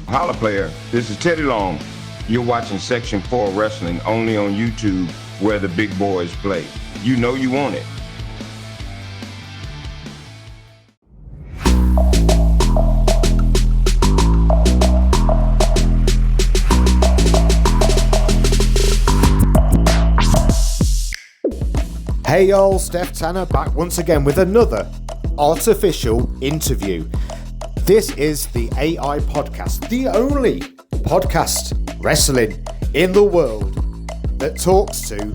Holla player, this is Teddy Long. You're watching Section 4 Wrestling only on YouTube where the big boys play. You know you want it. Hey y'all, Steff Tanner back once again with another artificial interview. This is the AI podcast, the only podcast wrestling in the world that talks to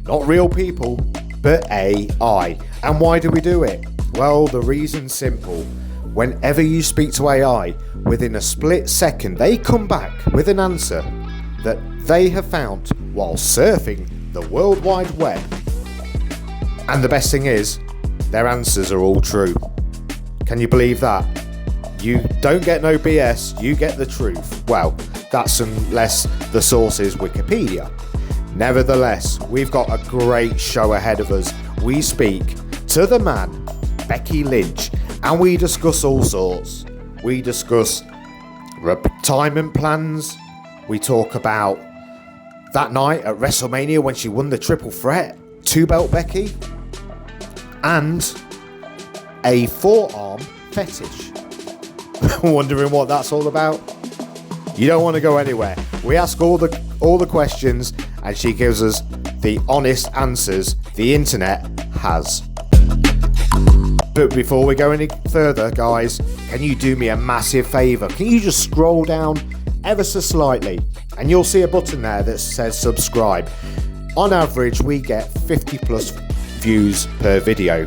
not real people, but AI. And why do we do it? Well, the reason's simple. Whenever you speak to AI, within a split second, they come back with an answer that they have found while surfing the World Wide Web. And the best thing is, their answers are all true. Can you believe that? You don't get no BS, you get the truth. Well, that's unless the source is Wikipedia. Nevertheless, we've got a great show ahead of us. We speak to the man, Becky Lynch, and we discuss all sorts. We discuss retirement plans. We talk about that night at WrestleMania when she won the triple threat, 2-belt Becky, and a forearm fetish. Wondering what that's all about? You don't want to go anywhere. We ask all the questions and she gives us the honest answers the internet has. But before we go any further, guys, can you do me a massive favour? Can you just scroll down ever so slightly and you'll see a button there that says subscribe. On average, we get 50 plus views per video.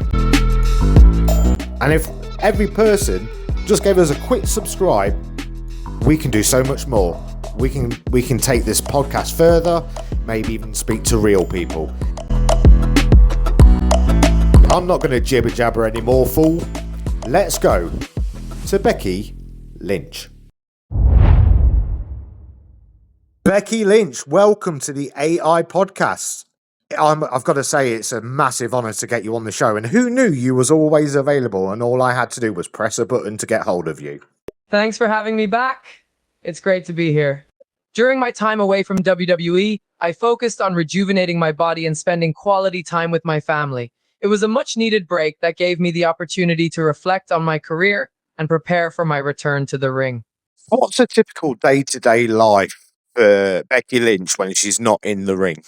And if every person just gave us a quick subscribe, we can do so much more. We can take this podcast further, maybe even speak to real people. I'm not going to jibber jabber anymore, fool. Let's go to Becky Lynch. Becky Lynch, welcome to the AI podcast. I've got to say, it's a massive honour to get you on the show. And who knew you was always available and all I had to do was press a button to get hold of you? Thanks for having me back. It's great to be here. During my time away from WWE, I focused on rejuvenating my body and spending quality time with my family. It was a much-needed break that gave me the opportunity to reflect on my career and prepare for my return to the ring. What's a typical day-to-day life for Becky Lynch when she's not in the ring?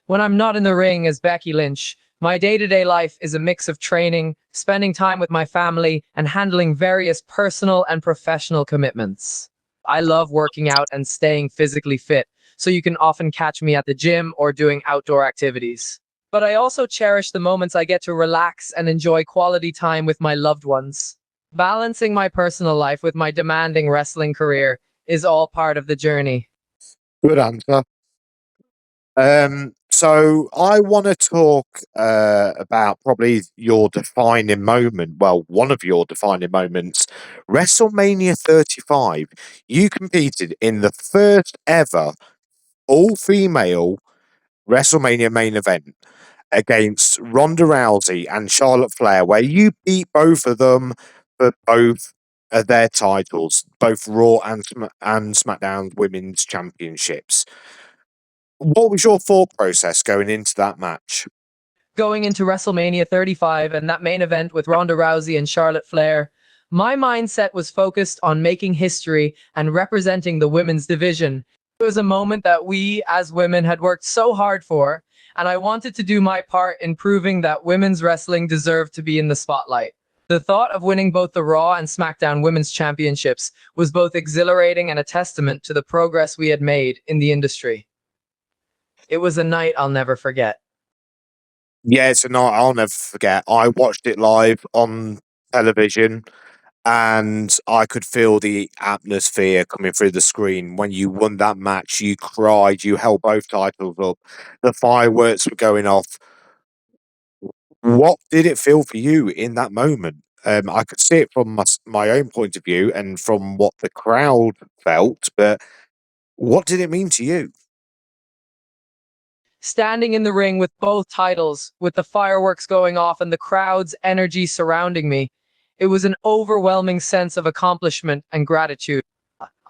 When I'm not in the ring as Becky Lynch, my day-to-day life is a mix of training, spending time with my family, and handling various personal and professional commitments. I love working out and staying physically fit, so you can often catch me at the gym or doing outdoor activities. But I also cherish the moments I get to relax and enjoy quality time with my loved ones. Balancing my personal life with my demanding wrestling career is all part of the journey. Good answer. So I want to talk about probably your defining moment. Well, one of your defining moments, WrestleMania 35. You competed in the first ever all-female WrestleMania main event against Ronda Rousey and Charlotte Flair, where you beat both of them for both of their titles, both Raw and SmackDown Women's Championships. What was your thought process going into that match? Going into WrestleMania 35 and that main event with Ronda Rousey and Charlotte Flair, my mindset was focused on making history and representing the women's division. It was a moment that we as women had worked so hard for, and I wanted to do my part in proving that women's wrestling deserved to be in the spotlight. The thought of winning both the Raw and SmackDown Women's Championships was both exhilarating and a testament to the progress we had made in the industry. It was a night I'll never forget. Yeah, it's a night I'll never forget. I watched it live on television and I could feel the atmosphere coming through the screen. When you won that match, you cried, you held both titles up, the fireworks were going off. What did it feel for you in that moment? I could see it from my own point of view and from what the crowd felt, but what did it mean to you? Standing in the ring with both titles, with the fireworks going off and the crowd's energy surrounding me, it was an overwhelming sense of accomplishment and gratitude.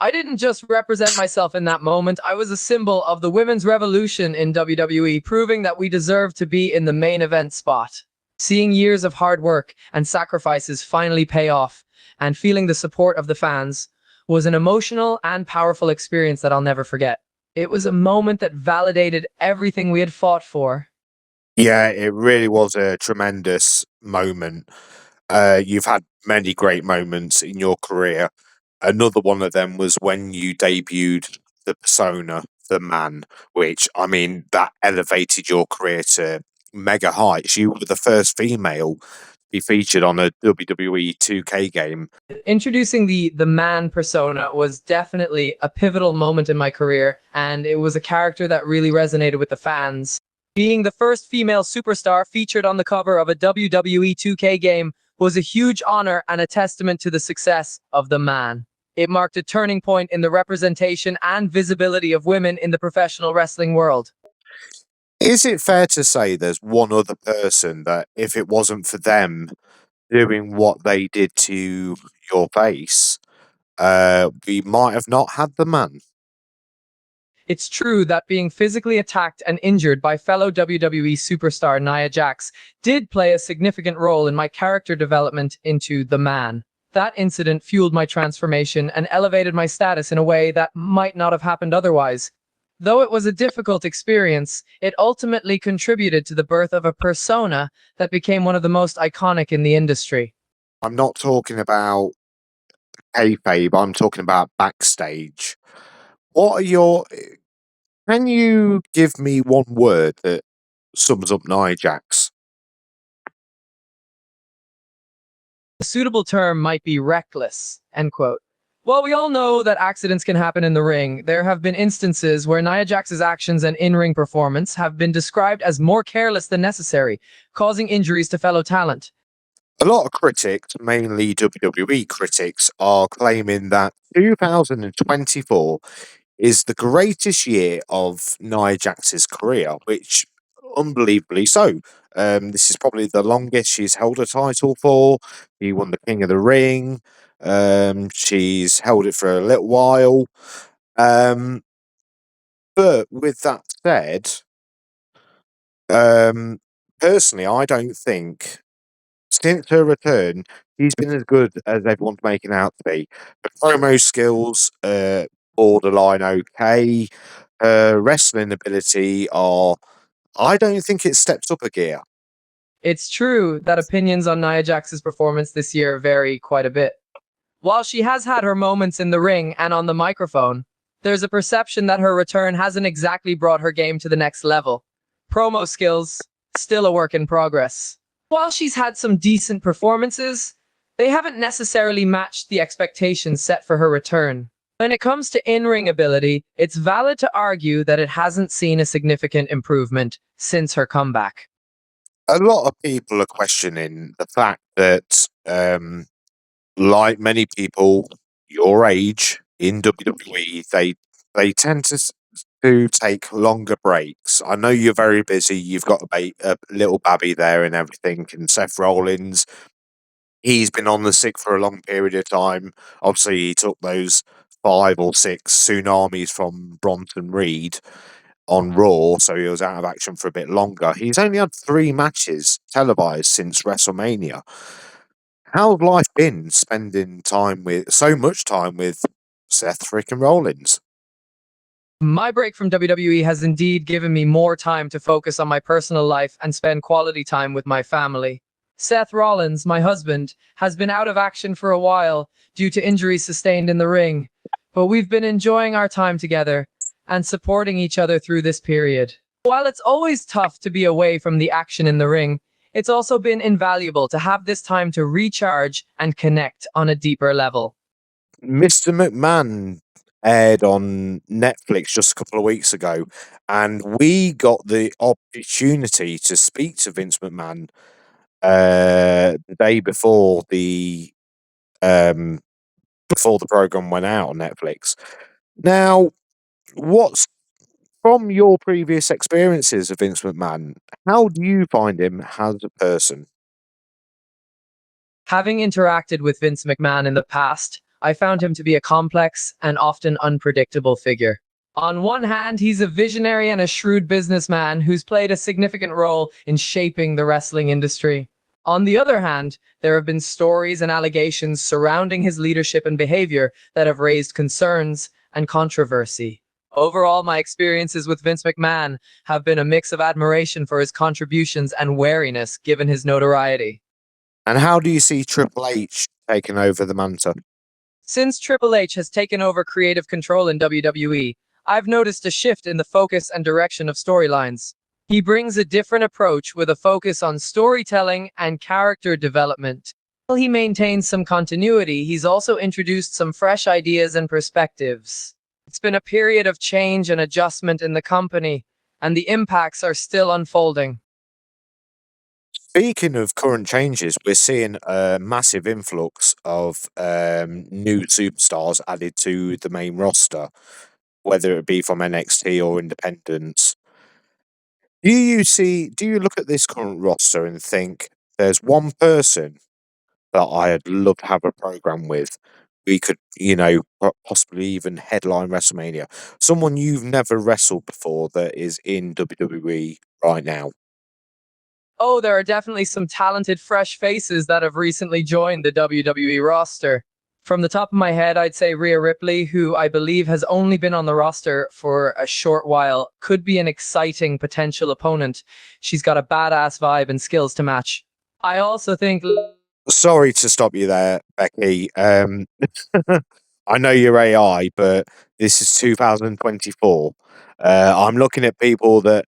I didn't just represent myself in that moment, I was a symbol of the women's revolution in WWE, proving that we deserve to be in the main event spot. Seeing years of hard work and sacrifices finally pay off, and feeling the support of the fans, was an emotional and powerful experience that I'll never forget. It was a moment that validated everything we had fought for. Yeah, it really was a tremendous moment. You've had many great moments in your career. Another one of them was when you debuted the persona, the man, which, I mean, that elevated your career to mega heights. You were the first female to be featured on a WWE 2K game. Introducing the man persona was definitely a pivotal moment in my career, and it was a character that really resonated with the fans. Being the first female superstar featured on the cover of a WWE 2K game was a huge honor and a testament to the success of the man. It marked a turning point in the representation and visibility of women in the professional wrestling world. Is it fair to say there's one other person that, if it wasn't for them doing what they did to your face, we might have not had the man? It's true that being physically attacked and injured by fellow WWE superstar Nia Jax did play a significant role in my character development into the man. That incident fueled my transformation and elevated my status in a way that might not have happened otherwise. Though it was a difficult experience, it ultimately contributed to the birth of a persona that became one of the most iconic in the industry. I'm not talking about kayfabe, I'm talking about backstage. What are your Can you give me one word that sums up Nia Jax? A suitable term might be reckless, end quote. While we all know that accidents can happen in the ring, there have been instances where Nia Jax's actions and in-ring performance have been described as more careless than necessary, causing injuries to fellow talent. A lot of critics, mainly WWE critics, are claiming that 2024 is the greatest year of Nia Jax's career, which unbelievably so. This is probably the longest she's held a title for. She won the King of the Ring. She's held it for a little while. Um, but with that said, um, personally, I don't think since her return, she's been as good as everyone's making out to be. Her promo skills, borderline okay. Her wrestling ability are, I don't think it steps up a gear. It's true that opinions on Nia Jax's performance this year vary quite a bit. While she has had her moments in the ring and on the microphone, there's a perception that her return hasn't exactly brought her game to the next level. Promo skills, still a work in progress. While she's had some decent performances, they haven't necessarily matched the expectations set for her return. When it comes to in-ring ability, it's valid to argue that it hasn't seen a significant improvement since her comeback. A lot of people are questioning the fact that, like many people your age in WWE, they tend to take longer breaks. I know you're very busy. You've got a little babby there and everything, and Seth Rollins, he's been on the sick for a long period of time. Obviously, he took those 5 or 6 tsunamis from Bronson Reed on Raw, so he was out of action for a bit longer. He's only had 3 matches televised since WrestleMania. How's life been spending time with so much time with Seth freaking Rollins? My break from WWE has indeed given me more time to focus on my personal life and spend quality time with my family. Seth Rollins, my husband, has been out of action for a while due to injuries sustained in the ring, but we've been enjoying our time together and supporting each other through this period. While it's always tough to be away from the action in the ring, it's also been invaluable to have this time to recharge and connect on a deeper level. Mr. McMahon aired on Netflix just a couple of weeks ago, and we got the opportunity to speak to Vince McMahon the day um, before the program went out on Netflix. Now, what's from your previous experiences of Vince McMahon? How do you find him as a person? Having interacted with Vince McMahon in the past, I found him to be a complex and often unpredictable figure. On one hand, he's a visionary and a shrewd businessman who's played a significant role in shaping the wrestling industry. On the other hand, there have been stories and allegations surrounding his leadership and behavior that have raised concerns and controversy. Overall, my experiences with Vince McMahon have been a mix of admiration for his contributions and wariness given his notoriety. And how do you see Triple H taking over the mantle? Since Triple H has taken over creative control in WWE, I've noticed a shift in the focus and direction of storylines. He brings a different approach with a focus on storytelling and character development. While he maintains some continuity, he's also introduced some fresh ideas and perspectives. It's been a period of change and adjustment in the company, and the impacts are still unfolding. Speaking of current changes, we're seeing a massive influx of new superstars added to the main roster, whether it be from NXT or independents. Do you look at this current roster and think there's one person that I'd love to have a program with? We could, possibly even headline WrestleMania. Someone you've never wrestled before that is in WWE right now. Oh, there are definitely some talented, fresh faces that have recently joined the WWE roster. From the top of my head, I'd say Rhea Ripley, who I believe has only been on the roster for a short while, could be an exciting potential opponent. She's got a badass vibe and skills to match. I also think Sorry to stop you there, Becky. I know you're AI, but this is 2024. I'm looking at people that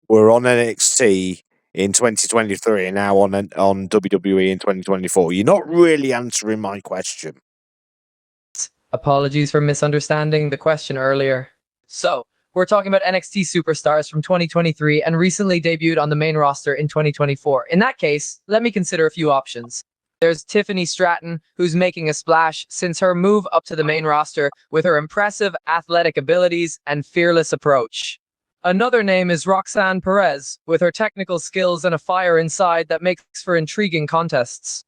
were on NXT in 2023 and now on WWE in 2024. You're not really answering my question. apologies for misunderstanding the question earlier. So, we're talking about NXT superstars from 2023 and recently debuted on the main roster in 2024. In that case, let me consider a few options. There's Tiffany Stratton, who's making a splash since her move up to the main roster with her impressive athletic abilities and fearless approach. Another name is Roxanne Perez, with her technical skills and a fire inside that makes for intriguing contests.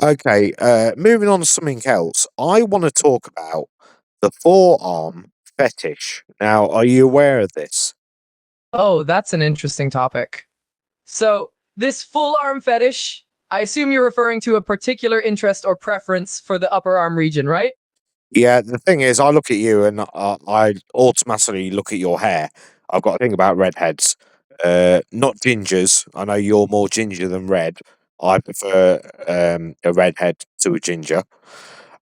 Okay, moving on to something else. I want to talk about the forearm fetish. Now, are you aware of this? Oh, that's an interesting topic. So, this full arm fetish, I assume you're referring to a particular interest or preference for the upper arm region, right? Yeah, the thing is, I look at you and I automatically look at your hair. I've got to think about redheads, not gingers. I know you're more ginger than red. I prefer a redhead to a ginger.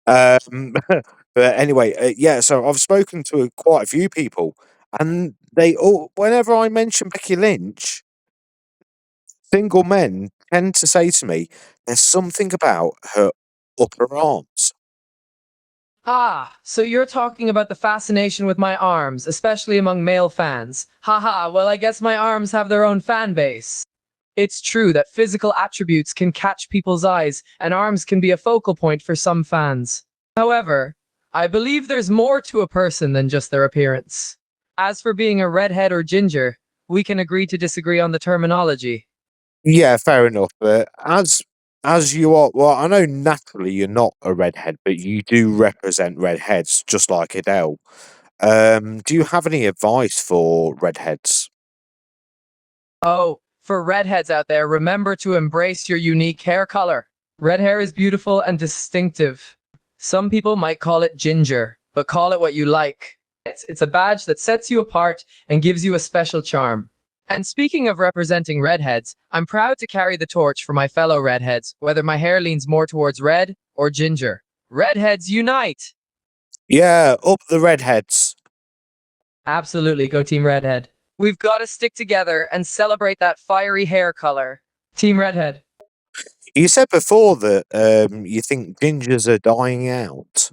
But anyway, yeah. So I've spoken to quite a few people, and they all, whenever I mention Becky Lynch, single men tend to say to me, "There's something about her upper arms." Ah, so you're talking about the fascination with my arms, especially among male fans. Haha, well, I guess my arms have their own fan base. It's true that physical attributes can catch people's eyes, and arms can be a focal point for some fans. However, I believe there's more to a person than just their appearance. As for being a redhead or ginger, we can agree to disagree on the terminology. Yeah, fair enough. But as you are, well, I know naturally you're not a redhead, but you do represent redheads, just like Adele. Do you have any advice for redheads? Oh, for redheads out there, remember to embrace your unique hair color. Red hair is beautiful and distinctive. Some people might call it ginger, but call it what you like. It's a badge that sets you apart and gives you a special charm. And speaking of representing redheads, I'm proud to carry the torch for my fellow redheads, whether my hair leans more towards red or ginger. Redheads unite! Yeah, up the redheads. Absolutely, go Team Redhead. We've got to stick together and celebrate that fiery hair color. Team Redhead. You said before that you think gingers are dying out.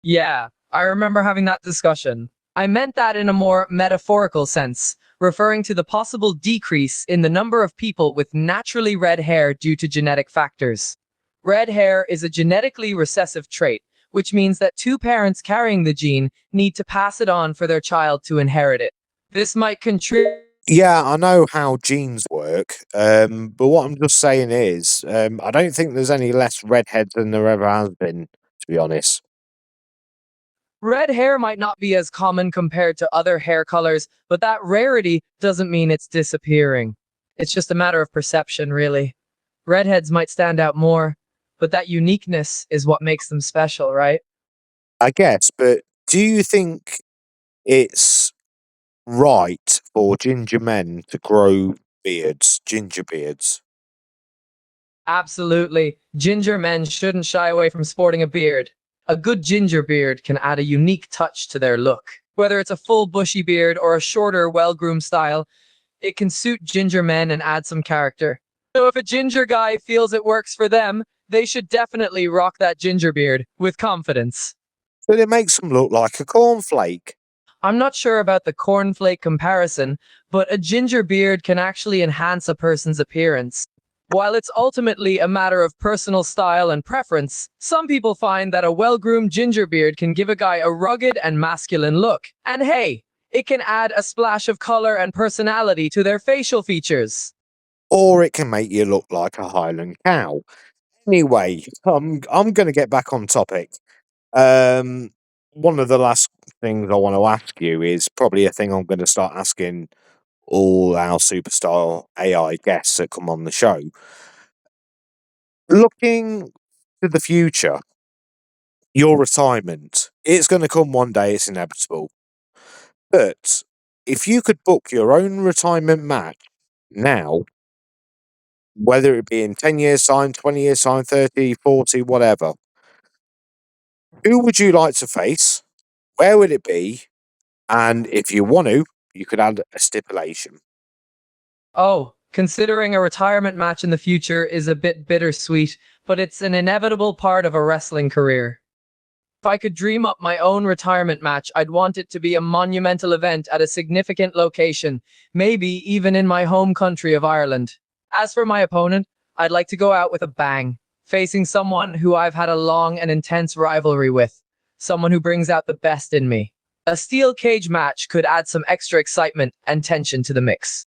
Yeah, I remember having that discussion. I meant that in a more metaphorical sense, referring to the possible decrease in the number of people with naturally red hair due to genetic factors. Red hair is a genetically recessive trait, which means that two parents carrying the gene need to pass it on for their child to inherit it. This might contribute. Yeah, I know how genes work, but what I'm just saying is, I don't think there's any less redheads than there ever has been to be honest. Red hair might not be as common compared to other hair colors, but that rarity doesn't mean it's disappearing. It's just a matter of perception, really. Redheads might stand out more, but that uniqueness is what makes them special, right? I guess, but do you think it's right for ginger men to grow beards, ginger beards? Absolutely. Ginger men shouldn't shy away from sporting a beard. A good ginger beard can add a unique touch to their look. Whether it's a full bushy beard or a shorter, well-groomed style, it can suit ginger men and add some character. So if a ginger guy feels it works for them, they should definitely rock that ginger beard with confidence. But it makes them look like a cornflake. I'm not sure about the cornflake comparison, but a ginger beard can actually enhance a person's appearance. While it's ultimately a matter of personal style and preference, some people find that a well-groomed ginger beard can give a guy a rugged and masculine look. And hey, it can add a splash of color and personality to their facial features. Or it can make you look like a Highland cow. Anyway, I'm going to get back on topic. One of the last things I want to ask you is probably a thing I'm going to start asking all our superstar AI guests that come on the show. Looking to the future, your retirement, it's going to come one day, it's inevitable. But if you could book your own retirement match now, whether it be in 10 years' time, 20 years' time, 30, 40, whatever, who would you like to face? Where would it be? And if you want to, you could add a stipulation. Oh, considering a retirement match in the future is a bit bittersweet, but it's an inevitable part of a wrestling career. If I could dream up my own retirement match, I'd want it to be a monumental event at a significant location, maybe even in my home country of Ireland. As for my opponent, I'd like to go out with a bang, facing someone who I've had a long and intense rivalry with, someone who brings out the best in me. A steel cage match could add some extra excitement and tension to the mix.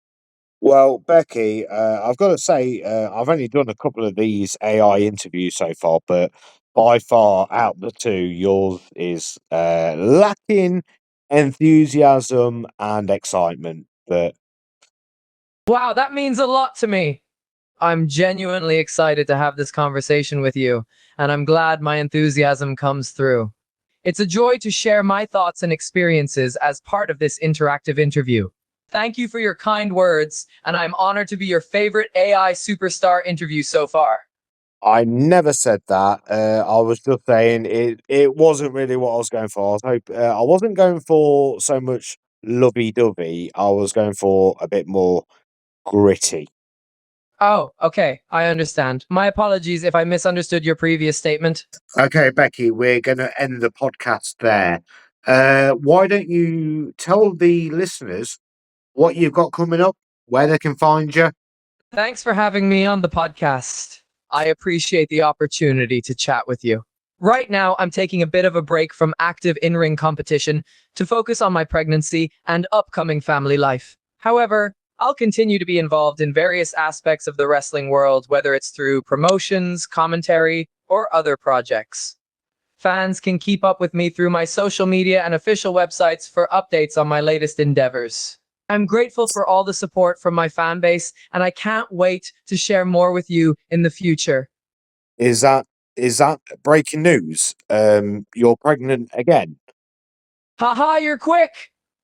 Well, Becky, I've got to say, I've only done a couple of these AI interviews so far, but by far out of the two, yours is lacking enthusiasm and excitement. But Wow, that means a lot to me. I'm genuinely excited to have this conversation with you, and I'm glad my enthusiasm comes through. It's a joy to share my thoughts and experiences as part of this interactive interview. Thank you for your kind words, and I'm honored to be your favorite AI superstar interview so far. I never said that. I was just saying it wasn't really what I was going for. I wasn't going for so much lovey-dovey. I was going for a bit more gritty. Oh, okay, I understand. My apologies if I misunderstood your previous statement. Okay, Becky, we're going to end the podcast there. Why don't you tell the listeners what you've got coming up, where they can find you? Thanks for having me on the podcast. I appreciate the opportunity to chat with you. Right now, I'm taking a bit of a break from active in-ring competition to focus on my pregnancy and upcoming family life. However, I'll continue to be involved in various aspects of the wrestling world, whether it's through promotions, commentary, or other projects. Fans can keep up with me through my social media and official websites for updates on my latest endeavors. I'm grateful for all the support from my fan base, and I can't wait to share more with you in the future. Is that breaking news? You're pregnant again? Haha, you're quick!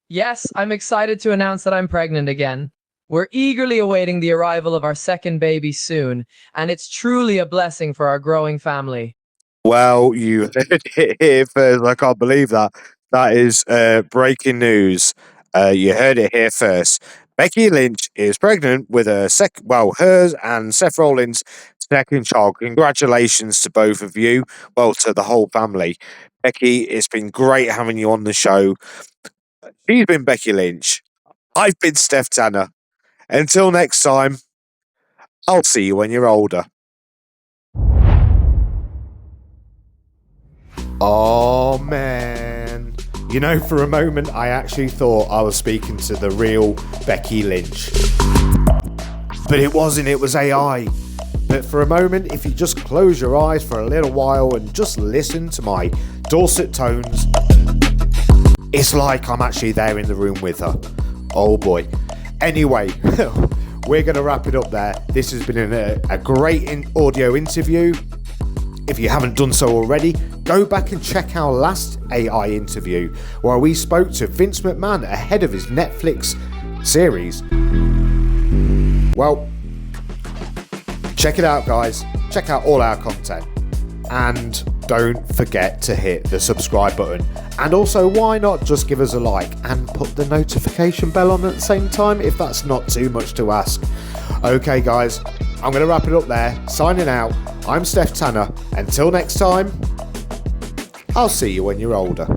Yes, I'm excited to announce that I'm pregnant again. We're eagerly awaiting the arrival of our second baby soon, and it's truly a blessing for our growing family. Well, you heard it here first. I can't believe that. That is breaking news. You heard it here first. Becky Lynch is pregnant with hers and Seth Rollins' second child. Congratulations to both of you. Well, to the whole family. Becky, it's been great having you on the show. She's been Becky Lynch. I've been Steff Tanner. Until next time, I'll see you when you're older. Oh, man. You know, for a moment, I actually thought I was speaking to the real Becky Lynch. But it wasn't, it was AI. But for a moment, if you just close your eyes for a little while and just listen to my dulcet tones, it's like I'm actually there in the room with her. Oh boy. Anyway, we're going to wrap it up there. This has been a great audio interview. If you haven't done so already, go back and check our last AI interview where we spoke to Vince McMahon ahead of his Netflix series. Well, check it out, guys. Check out all our content. And don't forget to hit the subscribe button. And also, why not just give us a like and put the notification bell on at the same time if that's not too much to ask. Okay, guys, I'm going to wrap it up there. Signing out. I'm Steff Tanner. Until next time, I'll see you when you're older.